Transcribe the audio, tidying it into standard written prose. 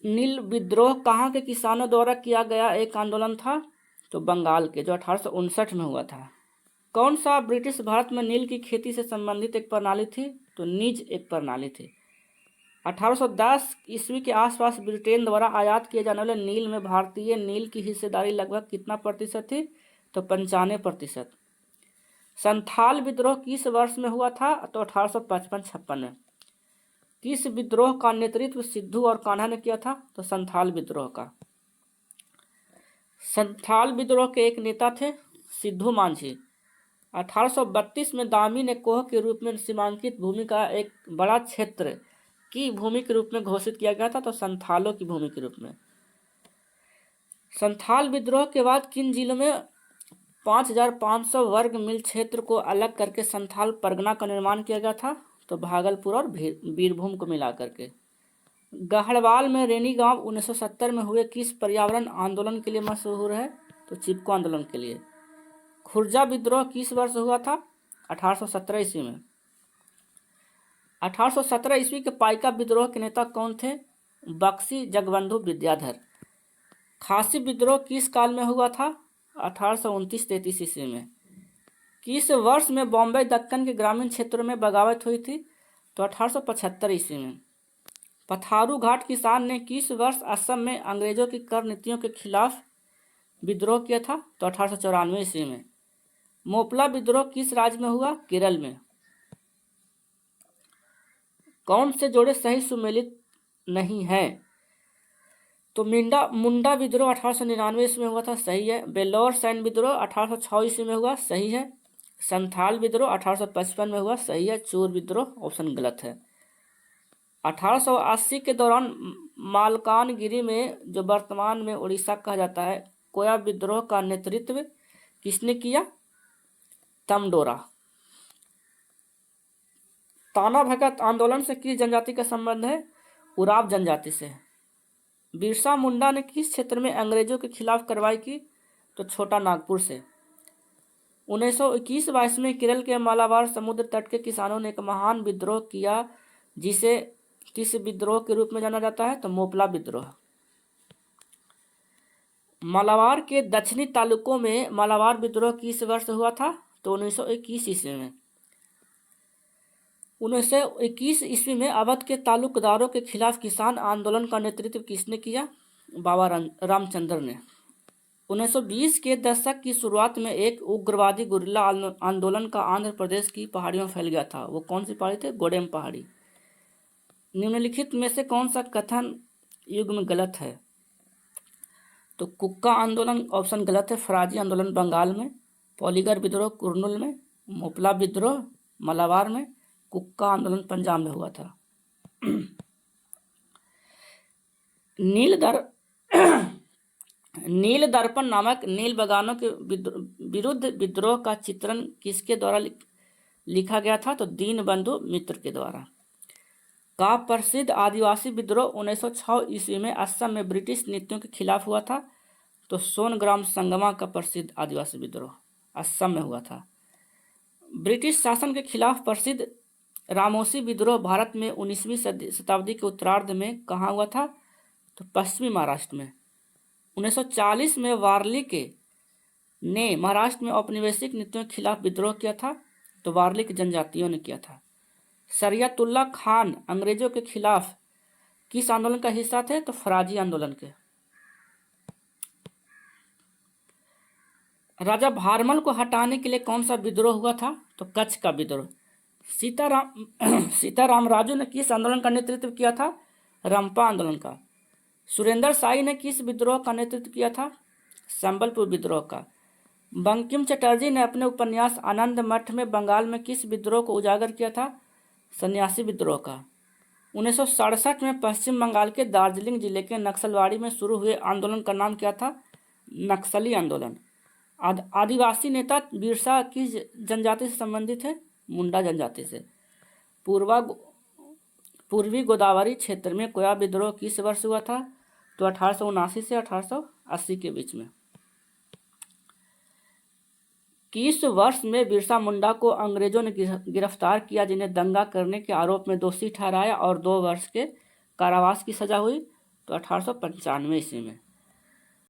नील विद्रोह कहाँ के किसानों द्वारा किया गया एक आंदोलन था? तो बंगाल के, जो 1859 में हुआ था। कौन सा ब्रिटिश भारत में नील की खेती से संबंधित एक प्रणाली थी? तो नीज एक प्रणाली थी। 1810 ईस्वी के आसपास ब्रिटेन द्वारा आयात किए जाने वाले नील में भारतीय नील की हिस्सेदारी लगभग कितना प्रतिशत थी? तो 95%। संथाल विद्रोह किस वर्ष में हुआ था? तो 1855-56 में। किस विद्रोह का नेतृत्व सिद्धू और कान्हा ने किया था? तो संथाल विद्रोह का। संथाल विद्रोह के एक नेता थे सिद्धू मांझी। 1832 में दामी ने कोह के रूप में सीमांकित भूमि का एक बड़ा क्षेत्र की भूमि के रूप में घोषित किया गया था, तो संथालों की भूमि के रूप में। संथाल विद्रोह के बाद किन जिलों में 5500 वर्ग मील क्षेत्र को अलग करके संथाल परगना का निर्माण किया गया था? तो भागलपुर और बीरभूम को मिला करके। गढ़वाल में रेनी गांव 1970 में हुए किस पर्यावरण आंदोलन के लिए मशहूर है? तो चिपको आंदोलन के लिए। खुर्जा विद्रोह किस वर्ष हुआ था? 1817 ईस्वी में। 1817 ईस्वी के पाइका विद्रोह के नेता कौन थे? बक्सी जगबंधु विद्याधर। खासी विद्रोह किस काल में हुआ था? 1829-33 ईस्वी में। किस वर्ष में बॉम्बे दक्कन के ग्रामीण क्षेत्रों में बगावत हुई थी? तो 1875 ईस्वी में। पथारू घाट किसान ने किस वर्ष असम में अंग्रेजों की कर नीतियों के खिलाफ विद्रोह किया था? तो 1894 ईस्वी में। मोपला विद्रोह किस राज्य में हुआ? केरल में। कौन से जोड़े सही सुमेलित नहीं है? तो मुंडा विद्रोह 1899 ईस्वी में हुआ था, सही है। बेल्लौर सैन्य विद्रोह 1806 ईस्वी में हुआ, सही है। संथाल विद्रोह 1855 में हुआ, सही है। चोर विद्रोह ऑप्शन गलत है। 1880 के दौरान मालकानगिरी में, जो वर्तमान में उड़ीसा कहा जाता है, कोया विद्रोह का नेतृत्व किसने किया? तमडोरा। ताना भगत आंदोलन से किस जनजाति का संबंध है? उराव जनजाति से। बिरसा मुंडा ने किस क्षेत्र में अंग्रेजों के खिलाफ कार्रवाई की? तो छोटा नागपुर से। 1921-22 में केरल के मालाबार समुद्र तट के किसानों ने एक महान विद्रोह किया, जिसे किस विद्रोह के रूप में जाना जाता है? तो मोपला विद्रोह। मालाबार के दक्षिणी तालुकों में मालाबार विद्रोह किस वर्ष हुआ था? तो 1921 ईस्वी में। 1921 ईस्वी में अवध के तालुकदारों के खिलाफ किसान आंदोलन का नेतृत्व किसने किया? बाबा रामचंद्र ने। 1920 के दशक की शुरुआत में एक उग्रवादी गुरिल्ला आंदोलन का आंध्र प्रदेश की पहाड़ियों में फैल गया था। वो कौन सी पहाड़ी थे? गोडेम पहाड़ी। निम्नलिखित में से कौन सा कथन युग में गलत है? तो कुक्का आंदोलन ऑप्शन गलत है। फराजी आंदोलन बंगाल में, पॉलीगर विद्रोह कुर्नूल में, मोपला विद्रोह मालाबार में, कुक्का आंदोलन पंजाब में हुआ था। नील दर्पण नामक नील बगानों के विरुद्ध विद्रोह का चित्रण किसके द्वारा लिखा गया था? तो दीनबंधु मित्र के द्वारा। का प्रसिद्ध आदिवासी विद्रोह 1906 ईस्वी में असम में ब्रिटिश नीतियों के खिलाफ हुआ था? तो सोनग्राम संगमा का प्रसिद्ध आदिवासी विद्रोह असम में हुआ था। ब्रिटिश शासन के खिलाफ प्रसिद्ध रामोसी विद्रोह भारत में 19वीं शताब्दी के उत्तरार्ध में कहाँ हुआ था? तो पश्चिमी महाराष्ट्र में। 1940 में वारली ने महाराष्ट्र में औपनिवेशिक नीतियों के खिलाफ विद्रोह किया था, तो वारली की जनजातियों ने किया था। शरियतुल्लाह खान अंग्रेजों के खिलाफ किस आंदोलन का हिस्सा थे? तो फराजी आंदोलन के। राजा भारमल को हटाने के लिए कौन सा विद्रोह हुआ था? तो कच्छ का विद्रोह। सीताराम राजू ने किस आंदोलन का नेतृत्व किया था? रंपा आंदोलन का। सुरेंद्र शाही ने किस विद्रोह का नेतृत्व किया था? संबलपुर विद्रोह का। बंकिम चटर्जी ने अपने उपन्यास आनंद मठ में बंगाल में किस विद्रोह को उजागर किया था? सन्यासी विद्रोह का। 1967 में पश्चिम बंगाल के दार्जिलिंग जिले के नक्सलवाड़ी में शुरू हुए आंदोलन का नाम क्या था? नक्सली आंदोलन। आदिवासी नेता बिरसा किस जनजाति से संबंधित है? मुंडा जनजाति से। पूर्वी गोदावरी क्षेत्र में कोया विद्रोह किस वर्ष हुआ था? तो 1879 से 1880 के बीच में। किस वर्ष में बिरसा मुंडा को अंग्रेजों ने गिरफ्तार किया, जिन्हें दंगा करने के आरोप में दोषी ठहराया और 2 वर्ष के कारावास की सजा हुई? तो 1895 ईस्वी में।